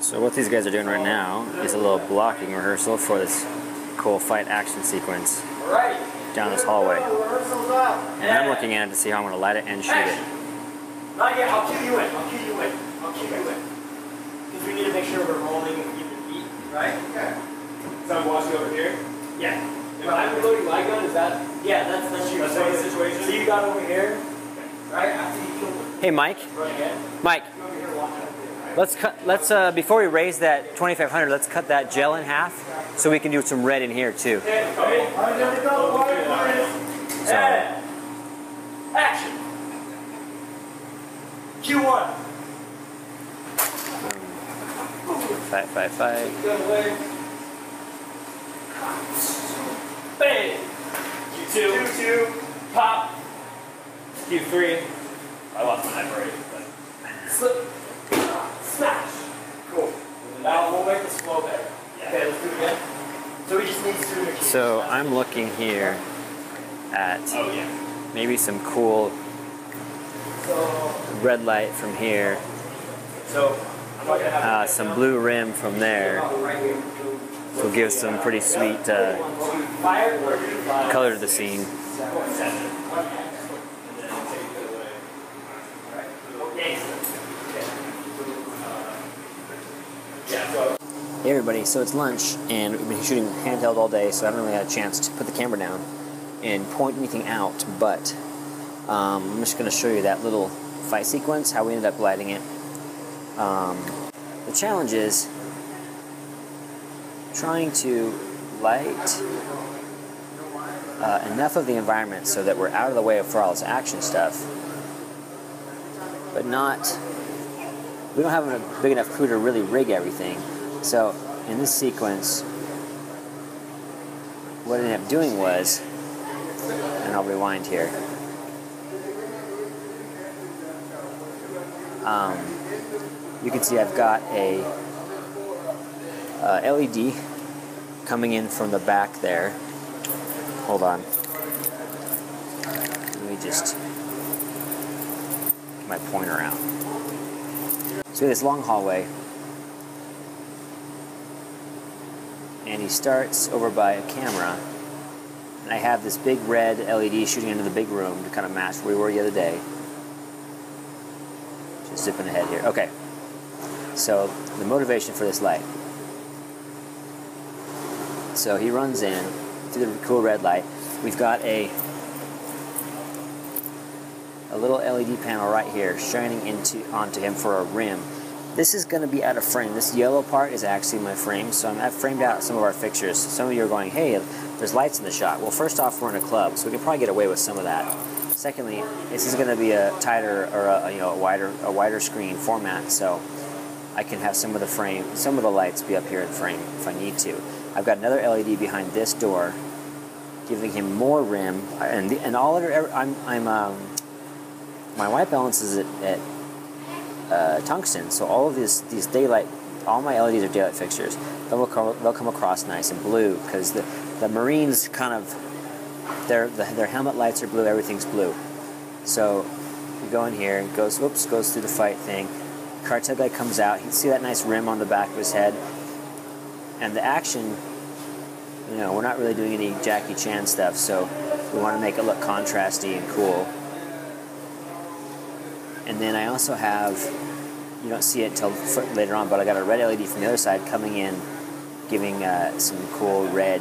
So what these guys are doing right now is a little blocking rehearsal for this cool fight action sequence down this hallway. And I'm looking at it to see how I'm going to light it and shoot it. Not yet, I'll cue you in, I'll cue you in, Because we need to make sure we're rolling with even feet, right? Okay. So I'm watching over here? Yeah. If I'm reloading my gun, is that? Yeah, that's your situation. So you got over here, right? After you killed him. Hey Mike. Mike. Let's before we raise that 2500, let's cut that gel in half so we can do some red in here too. So, action. Q1. Fight. Bang. Q2. Pop. Q3. I lost my knife already. Slip. Smash. Cool. Now we'll make this flow better. Okay, let's do it again. So we just need to. So I'm looking here at maybe some cool red light from here. So I'm not gonna have some blue rim from there. Will give some pretty sweet color to the scene. Hey everybody, so it's lunch and we've been shooting handheld all day, so I haven't really had a chance to put the camera down and point anything out, but I'm just going to show you that little fight sequence, how we ended up lighting it. The challenge is trying to light enough of the environment so that we're out of the way for all this action stuff, but we don't have a big enough crew to really rig everything. So in this sequence, what I ended up doing was, and I'll rewind here, you can see I've got a LED coming in from the back there. Hold on. Let me just get my pointer out. So this long hallway, and he starts over by a camera, and I have this big red LED shooting into the big room to kind of match where we were the other day. Just zipping ahead here. Okay, so the motivation for this light. So he runs in through the cool red light. We've got a little LED panel right here shining onto him for a rim. This is going to be out of frame. This yellow part is actually my frame, so I've framed out some of our fixtures. Some of you are going, hey, there's lights in the shot. Well, first off, we're in a club, so we can probably get away with some of that. Secondly, this is going to be a tighter or a wider screen format, so I can have some of the lights be up here in frame if I need to. I've got another LED behind this door, giving him more rim, and all other. My white balance is at tungsten, so all of these daylight, all my LEDs are daylight fixtures. They'll come across nice and blue because the Marines kind of their helmet lights are blue, everything's blue. So you go in here and goes through the fight thing. Cartel guy comes out. You see that nice rim on the back of his head, and the action. We're not really doing any Jackie Chan stuff, so we want to make it look contrasty and cool. And then I also have, you don't see it until later on, but I got a red LED from the other side coming in, giving some cool red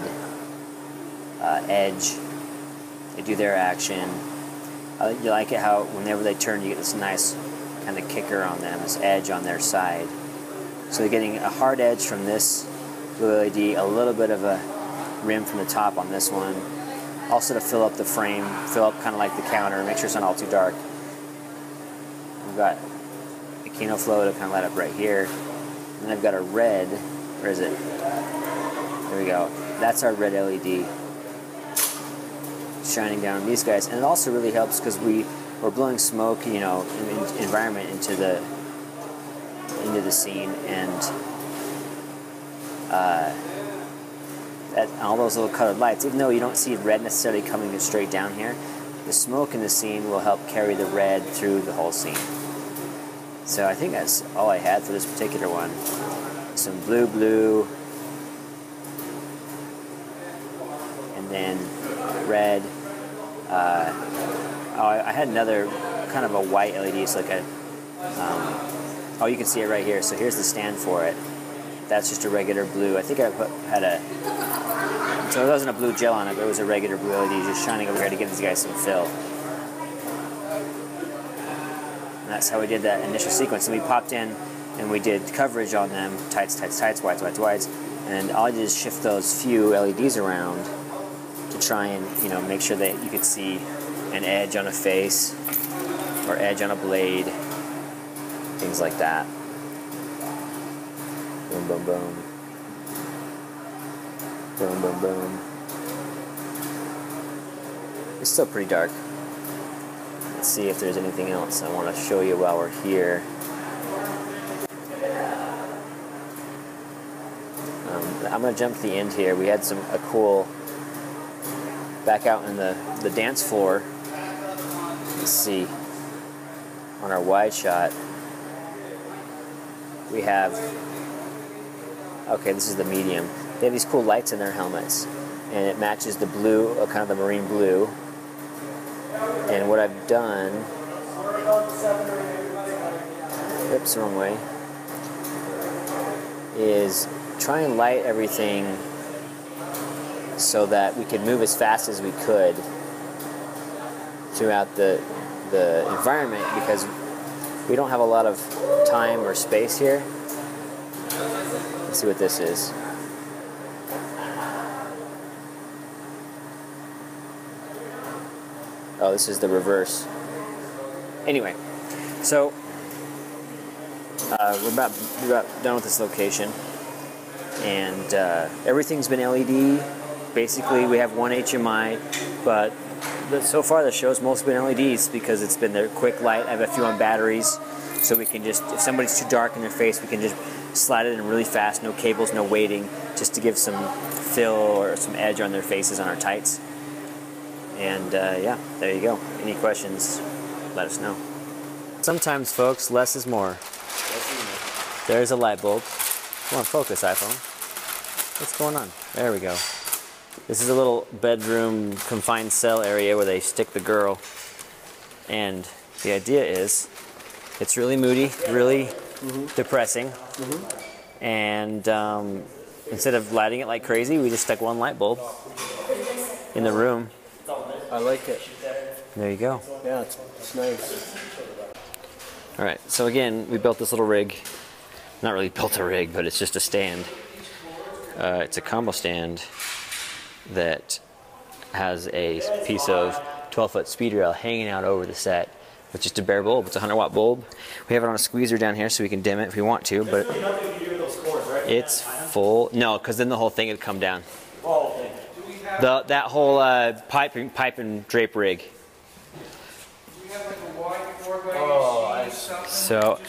edge. They do their action. You like it how whenever they turn, you get this nice kind of kicker on them, this edge on their side. So they're getting a hard edge from this blue LED, a little bit of a rim from the top on this one. Also to fill up the frame, fill up kind of like the counter, make sure it's not all too dark. We've got a Kino flow to kind of light up right here. And I've got a red, where is it? There we go. That's our red LED shining down on these guys. And it also really helps because we're blowing smoke, in environment into the scene, and all those little colored lights, even though you don't see red necessarily coming straight down here, the smoke in the scene will help carry the red through the whole scene. So I think that's all I had for this particular one. some blue, and then red. I had another kind of a white LED. It's like a, oh, you can see it right here. So here's the stand for it. That's just a regular blue. I think I had a, so it wasn't a blue gel on it, but it was a regular blue LED just shining over here to give these guys some fill. And that's how we did that initial sequence. And we popped in and we did coverage on them, tights, wides. And all I did is shift those few LEDs around to try and, you know, make sure that you could see an edge on a face or edge on a blade, things like that. Boom, boom, boom. Boom, boom, boom. It's still pretty dark. Let's see if there's anything else I want to show you while we're here. I'm going to jump to the end here. We had a cool, back out in the dance floor. Let's see, on our wide shot, we have, okay, this is the medium. They have these cool lights in their helmets, and it matches the blue, kind of the marine blue. And what I've done, oops, wrong way, is try and light everything so that we could move as fast as we could throughout the environment, because we don't have a lot of time or space here. Let's see what this is. Oh, this is the reverse. Anyway, so we're about done with this location, and everything's been LED. Basically, we have one HMI, but so far the show's mostly been LEDs because it's been their quick light. I have a few on batteries, so we can just, if somebody's too dark in their face, we can just slide it in really fast, no cables, no waiting, just to give some fill or some edge on their faces on our tights. And yeah, there you go. Any questions, let us know. Sometimes, folks, less is more. There's a light bulb. Come on, focus, iPhone. What's going on? There we go. This is a little bedroom confined cell area where they stick the girl. And the idea is, it's really moody, really depressing. And instead of lighting it like crazy, we just stuck one light bulb in the room. I like it. There you go. Yeah, it's nice. All right, so again, we built this little rig. Not really built a rig, but it's just a stand. It's a combo stand that has a piece of 12-foot speed rail hanging out over the set with just a bare bulb. It's a 100-watt bulb. We have it on a squeezer down here so we can dim it if we want to, but it's full. No, because then the whole thing would come down. That whole pipe and drape rig. So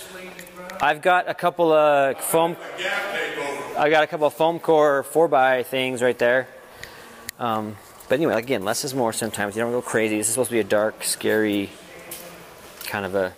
I've got a couple of foam. I got a couple of foam core 4x things right there. But anyway, again, less is more sometimes. You don't go crazy. This is supposed to be a dark, scary kind of a